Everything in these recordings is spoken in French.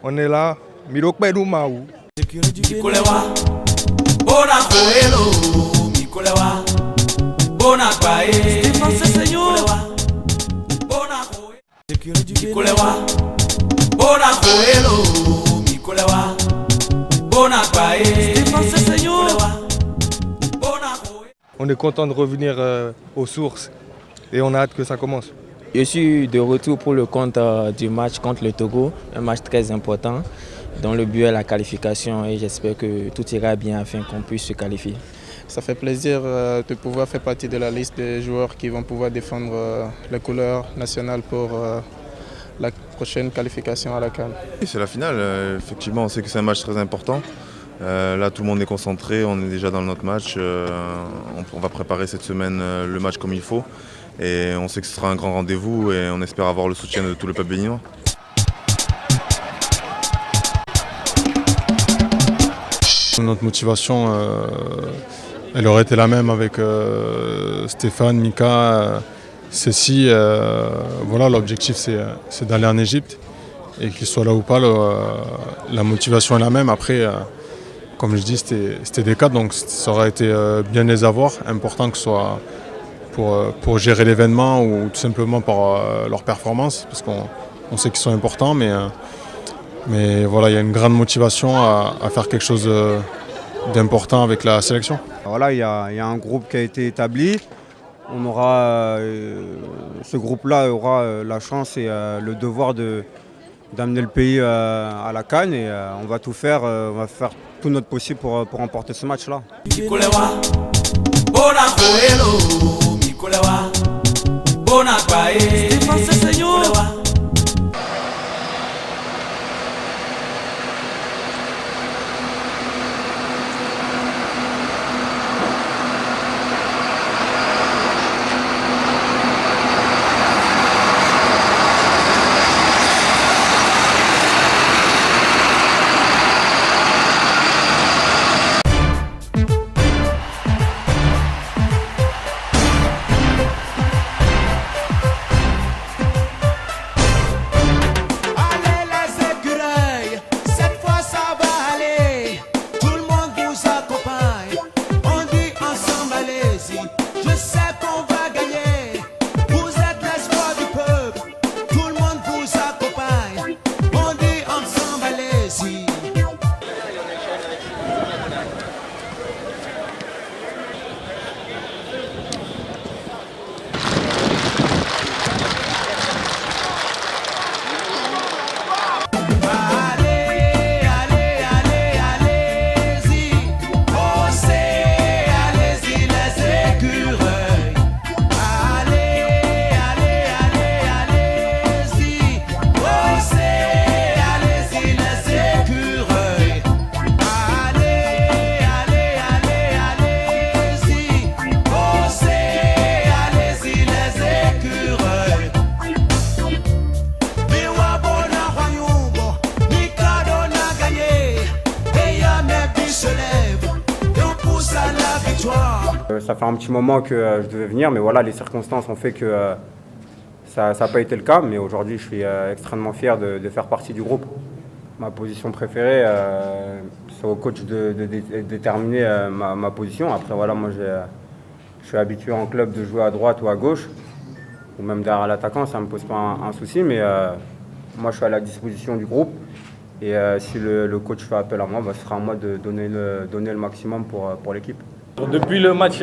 On est là. Mirokbe Maou. On est content de revenir aux sources et on a hâte que ça commence. Je suis de retour pour le compte du match contre le Togo, un match très important dont le but est la qualification et j'espère que tout ira bien afin qu'on puisse se qualifier. Ça fait plaisir de pouvoir faire partie de la liste des joueurs qui vont pouvoir défendre les couleurs nationales pour la prochaine qualification à la CAN. C'est la finale, effectivement on sait que c'est un match très important. Là tout le monde est concentré, on est déjà dans notre match. On va préparer cette semaine le match comme il faut. Et on sait que ce sera un grand rendez-vous et on espère avoir le soutien de tout le peuple béninois. Notre motivation, elle aurait été la même avec Stéphane, Mika, Cécile. Voilà, l'objectif c'est d'aller en Égypte et qu'il soit là ou pas, la motivation est la même. Après, comme je dis, c'était des cadres, donc ça aurait été bien les avoir, important que ce soit pour gérer l'événement ou tout simplement par leur performance, parce qu'on sait qu'ils sont importants, mais voilà, il y a une grande motivation à faire quelque chose d'important avec la sélection. Voilà, il y a un groupe qui a été établi. On aura, ce groupe-là aura la chance et le devoir d'amener le pays à la CAN et on va tout faire, on va faire tout notre possible pour remporter ce match-là. Ça fait un petit moment que je devais venir, mais voilà, les circonstances ont fait que ça n'a pas été le cas. Mais aujourd'hui, je suis extrêmement fier de faire partie du groupe. Ma position préférée, c'est au coach de déterminer ma position. Après, voilà, moi, je suis habitué en club de jouer à droite ou à gauche, ou même derrière l'attaquant, ça ne me pose pas un souci. Mais moi, je suis à la disposition du groupe. Et si le coach fait appel à moi, ce sera à moi de donner le maximum pour l'équipe. Depuis le match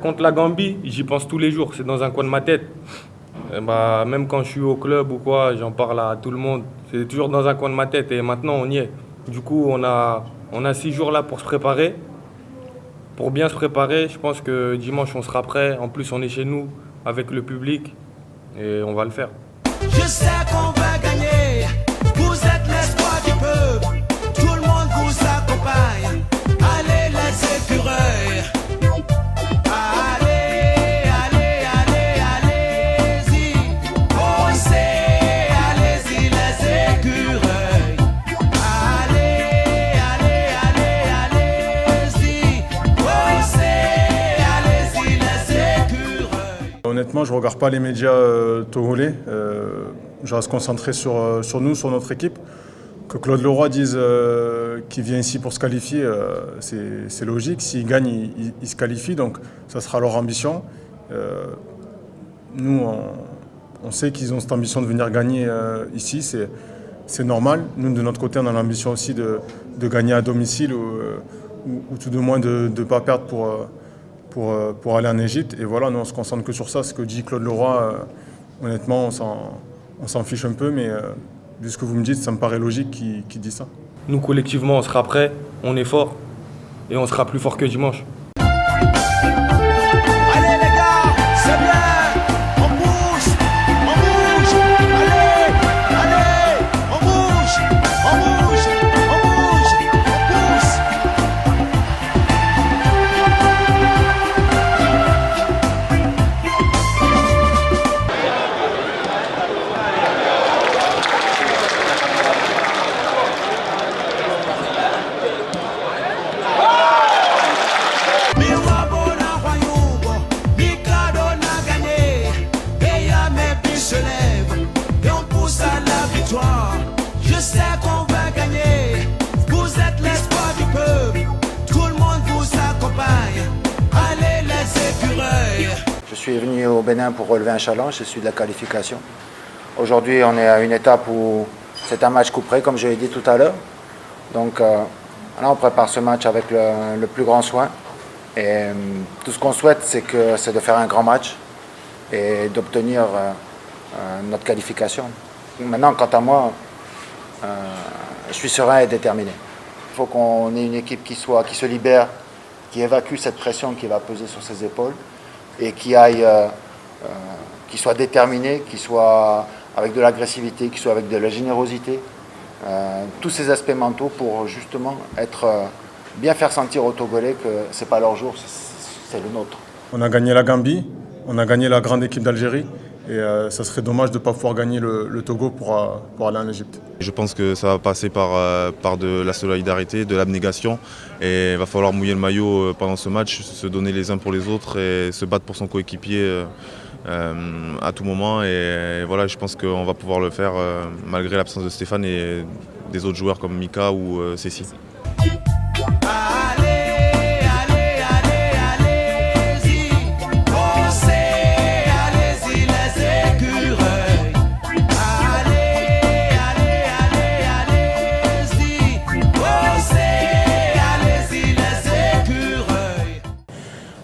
contre la Gambie, j'y pense tous les jours, c'est dans un coin de ma tête. Et même quand je suis au club ou quoi, j'en parle à tout le monde. C'est toujours dans un coin de ma tête et maintenant on y est. Du coup, on a 6 jours là pour se préparer. Pour bien se préparer, je pense que dimanche on sera prêt. En plus, on est chez nous avec le public et on va le faire. Je sais qu'on va gagner, vous êtes l'espoir du peuple, tout le monde vous accompagne. Allez les écureuils, allez, allez, allez, allez-y, osez, allez-y les écureuils, allez, allez, allez, allez-y, osez, allez-y les écureuils. Honnêtement, je ne regarde pas les médias togolais. Je reste concentré sur nous, sur notre équipe. Que Claude Leroy dise qu'il vient ici pour se qualifier, c'est logique. S'il gagne, il se qualifie, donc ça sera leur ambition. Nous, on sait qu'ils ont cette ambition de venir gagner ici, c'est normal. Nous, de notre côté, on a l'ambition aussi de gagner à domicile ou tout de moins de ne pas perdre pour aller en Égypte. Et voilà, nous, on se concentre que sur ça. Ce que dit Claude Leroy, honnêtement, on s'en fiche un peu, mais vu ce que vous me dites, ça me paraît logique qu'il dise ça. Nous, collectivement, on sera prêts, on est fort et on sera plus fort que dimanche. Allez les gars, c'est bien, on bouge, allez, on bouge, on pousse. Je sais qu'on va gagner. Vous êtes l'espoir du peuple. Tout le monde vous accompagne. Allez les écureuils. Je suis venu au Bénin pour relever un challenge, c'est celui de la qualification. Aujourd'hui, on est à une étape où c'est un match coup près, comme je l'ai dit tout à l'heure. Donc là, on prépare ce match avec le plus grand soin. Et tout ce qu'on souhaite, c'est de faire un grand match et d'obtenir notre qualification. Maintenant, quant à moi, je suis serein et déterminé. Il faut qu'on ait une équipe qui se libère, qui évacue cette pression qui va peser sur ses épaules et qui soit déterminée, qui soit avec de l'agressivité, qui soit avec de la générosité. Tous ces aspects mentaux pour justement bien faire sentir aux Togolais que ce n'est pas leur jour, c'est le nôtre. On a gagné la Gambie, on a gagné la grande équipe d'Algérie. Et ça serait dommage de ne pas pouvoir gagner le Togo pour aller en Égypte. Je pense que ça va passer par de la solidarité, de l'abnégation. Et il va falloir mouiller le maillot pendant ce match, se donner les uns pour les autres et se battre pour son coéquipier à tout moment. Et voilà, je pense qu'on va pouvoir le faire malgré l'absence de Stéphane et des autres joueurs comme Mika ou Cécile.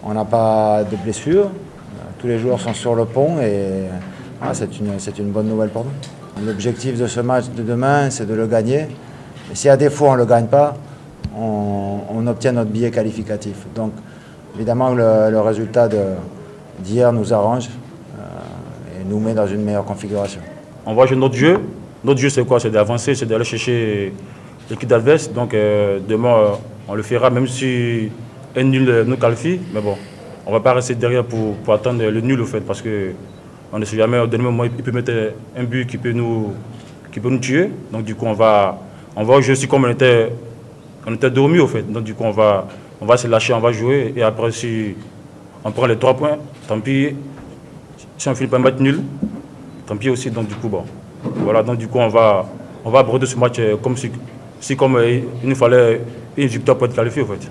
On n'a pas de blessures, tous les joueurs sont sur le pont et c'est une bonne nouvelle pour nous. L'objectif de ce match de demain, c'est de le gagner. Et si à défaut on ne le gagne pas, on obtient notre billet qualificatif. Donc évidemment le résultat d'hier nous arrange et nous met dans une meilleure configuration. On va jouer notre jeu. Notre jeu c'est quoi? C'est d'avancer, c'est d'aller chercher l'équipe d'adverse. Donc demain on le fera même si un nul nous qualifie, mais bon, on ne va pas rester derrière pour attendre le nul au fait, parce qu'on ne sait jamais, au dernier moment, il peut mettre un but qui peut nous tuer. Donc du coup, on va jouer aussi comme on était dormi au fait. Donc du coup, on va se lâcher, on va jouer, et après, si on prend les 3 points, tant pis. Si on finit par match nul, tant pis aussi. Donc du coup, bon, voilà, donc du coup, on va aborder ce match comme il nous fallait une victoire pour être qualifié au fait.